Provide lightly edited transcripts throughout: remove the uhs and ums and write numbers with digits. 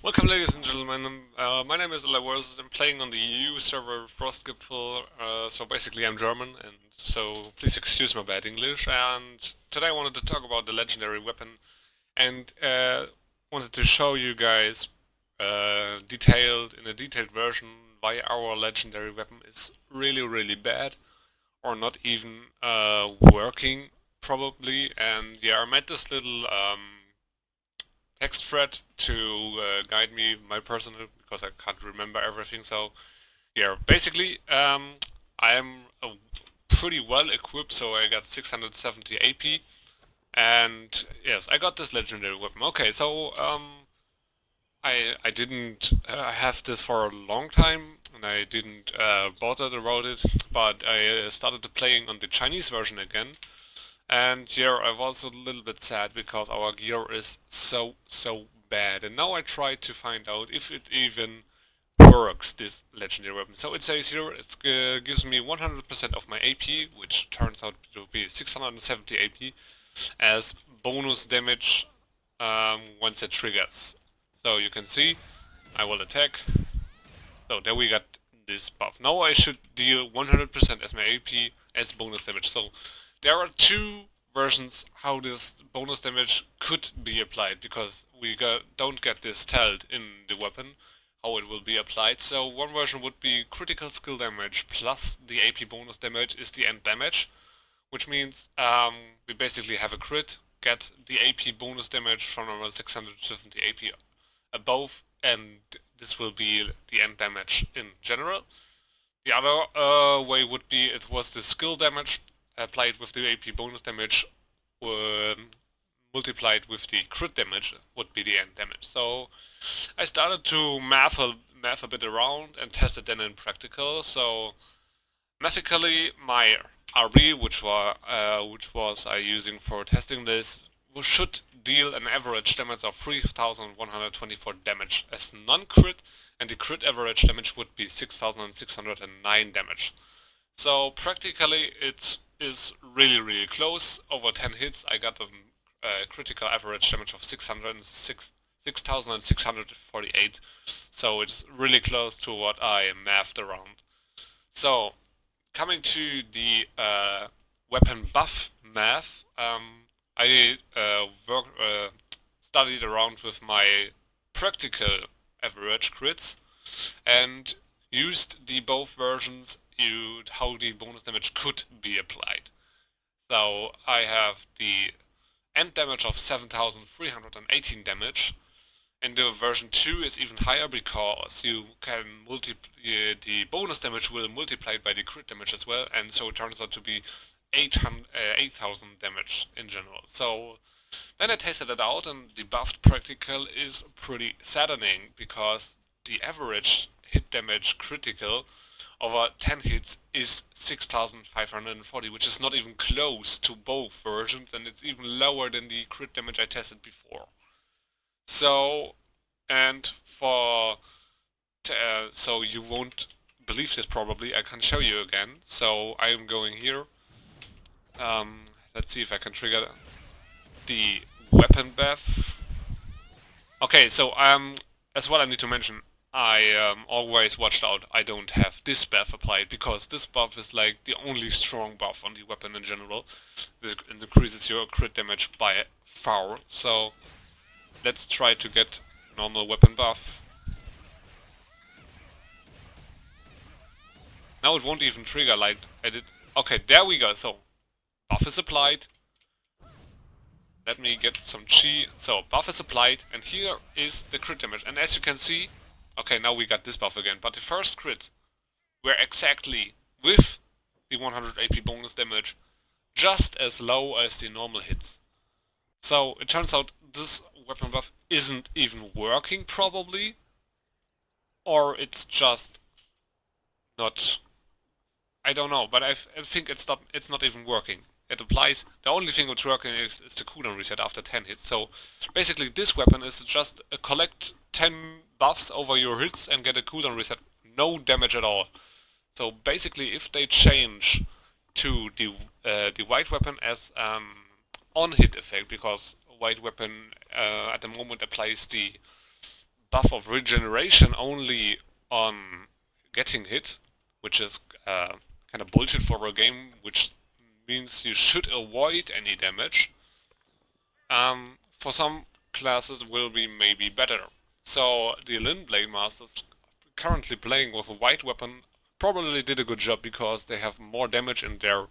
Welcome, ladies and gentlemen. My name is Lewis. I'm playing on the EU server Frostgipfel. So basically, I'm German, and so please excuse my bad English. And today, I wanted to talk about the legendary weapon, and wanted to show you guys in a detailed version, why our legendary weapon is really, really bad, or not even working, probably. And yeah, I made this little text thread to guide me my personal because I can't remember everything. So yeah, basically I am pretty well equipped, so I got 670 AP, and yes, I got this legendary weapon. Okay, so I didn't have this for a long time, and I didn't bother about it, but I started to playing on the Chinese version again. And here I was a little bit sad because our gear is so bad. And now I try to find out if it even works, this legendary weapon. So it says here it gives me 100% of my AP, which turns out to be 670 AP, as bonus damage once it triggers. So you can see, I will attack. So there we got this buff. Now I should deal 100% as my AP as bonus damage. So there are two versions how this bonus damage could be applied, because we don't get this told in the weapon how it will be applied. So one version would be critical skill damage plus the AP bonus damage is the end damage, which means we basically have a crit, get the AP bonus damage from our 670 AP above, and this will be the end damage in general. The other way would be it was the skill damage applied with the AP bonus damage, multiplied with the crit damage would be the end damage. So I started to math a bit around and test it then in practical. So mathematically, my RB, which was I using for testing this, should deal an average damage of 3,124 damage as non-crit, and the crit average damage would be 6,609 damage. So practically it is really close. Over 10 hits I got a critical average damage of 6,648. So it's really close to what I mathed around. So coming to the weapon buff math, I studied around with my practical average crits and used the both versions how the bonus damage could be applied. So I have the end damage of 7,318 damage, and the version 2 is even higher because you can the bonus damage will multiply by the crit damage as well, and so it turns out to be 8,000 damage in general. So then I tested it out, and the buffed practical is pretty saddening because the average hit damage critical over 10 hits is 6,540, which is not even close to both versions, and it's even lower than the crit damage I tested before. So, and so you won't believe this probably, I can show you again. So I'm going here. Let's see if I can trigger the weapon buff. Okay, so as well I need to mention, I always watched out I don't have this buff applied, because this buff is like the only strong buff on the weapon in general. This increases your crit damage by far. So let's try to get normal weapon buff. Now it won't even trigger like I did. Okay, there we go. So buff is applied. Let me get some chi. So buff is applied, and here is the crit damage. And as you can see, okay, now we got this buff again. But the first crit were exactly with the 100 AP bonus damage, just as low as the normal hits. So it turns out this weapon buff isn't even working probably, or it's just not. I don't know, but I think it's not even working. It applies. The only thing that's working is the cooldown reset after 10 hits. So basically, this weapon is just collect 10 buffs over your hits and get a cooldown reset. No damage at all. So basically, if they change to the white weapon as on hit effect, because white weapon at the moment applies the buff of regeneration only on getting hit, which is kind of bullshit for a game, which means you should avoid any damage. For some classes will be maybe better. So the Lin Blade Masters currently playing with a white weapon probably did a good job because they have more damage in their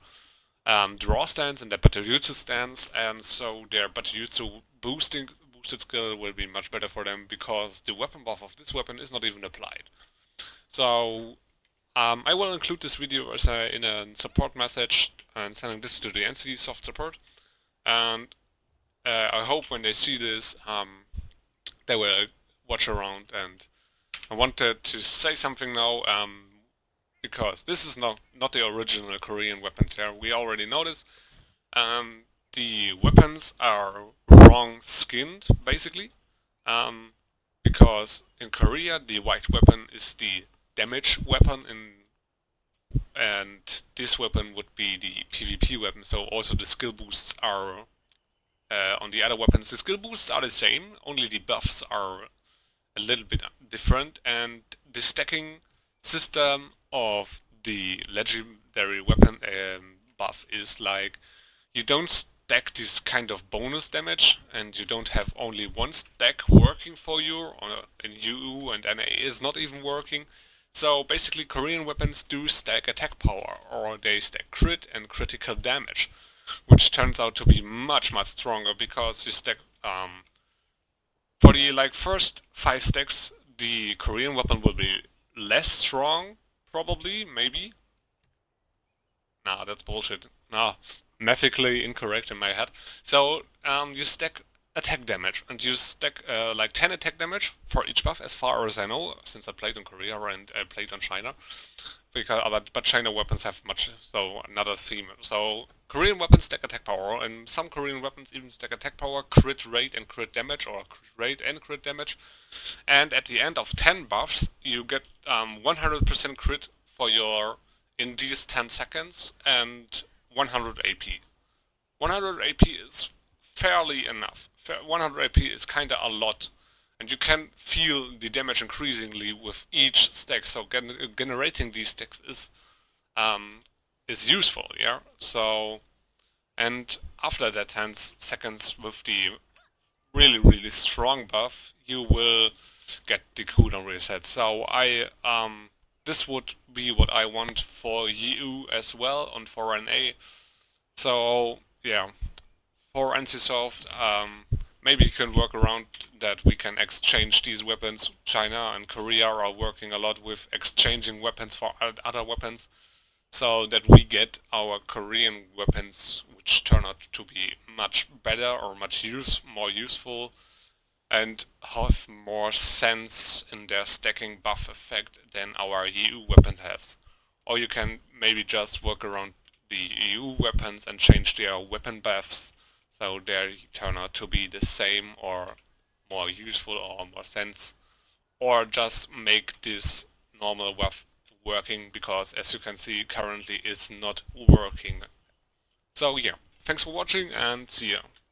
draw stance and their Battle-Jutsu stance, and so their Battle-Jutsu boosted skill will be much better for them because the weapon buff of this weapon is not even applied. So I will include this video as in a support message and sending this to the NCSoft support, and I hope when they see this they will watch around. And I wanted to say something now, because this is not the original Korean weapons here. We already know this. The weapons are wrong skinned, basically, because in Korea the white weapon is the damage weapon, and this weapon would be the PvP weapon, so also the skill boosts are on the other weapons. The skill boosts are the same, only the buffs are a little bit different, and the stacking system of the legendary weapon buff is like you don't stack this kind of bonus damage, and you don't have only one stack working for you, or in EU and NA is not even working. So basically Korean weapons do stack attack power, or they stack crit and critical damage, which turns out to be much stronger because you stack for the first 5 stacks the Korean weapon will be less strong, probably, maybe. Nah, that's bullshit. Nah, mathematically incorrect in my head. So you stack attack damage, and you stack 10 attack damage for each buff, as far as I know, since I played in Korea and I played on China. Because but China weapons have much, so another theme. So Korean weapons stack attack power, and some Korean weapons even stack attack power, crit rate and crit damage, or crit rate and crit damage. And at the end of 10 buffs, you get 100% crit for your in these 10 seconds and 100 AP. 100 AP is fairly enough. 100 AP is kinda a lot, and you can feel the damage increasingly with each stack. So generating these stacks is useful, yeah. So, and after that 10 seconds with the really strong buff, you will get the cooldown reset. So this would be what I want for EU as well, and for NA. So yeah, for NCSoft, maybe you can work around that we can exchange these weapons. China and Korea are working a lot with exchanging weapons for other weapons, so that we get our Korean weapons, which turn out to be much better or much more useful, and have more sense in their stacking buff effect than our EU weapons have. Or you can maybe just work around the EU weapons and change their weapon buffs so they turn out to be the same or more useful or more sense, or just make this normal buff working, because as you can see currently it's not working. So yeah, thanks for watching and see ya.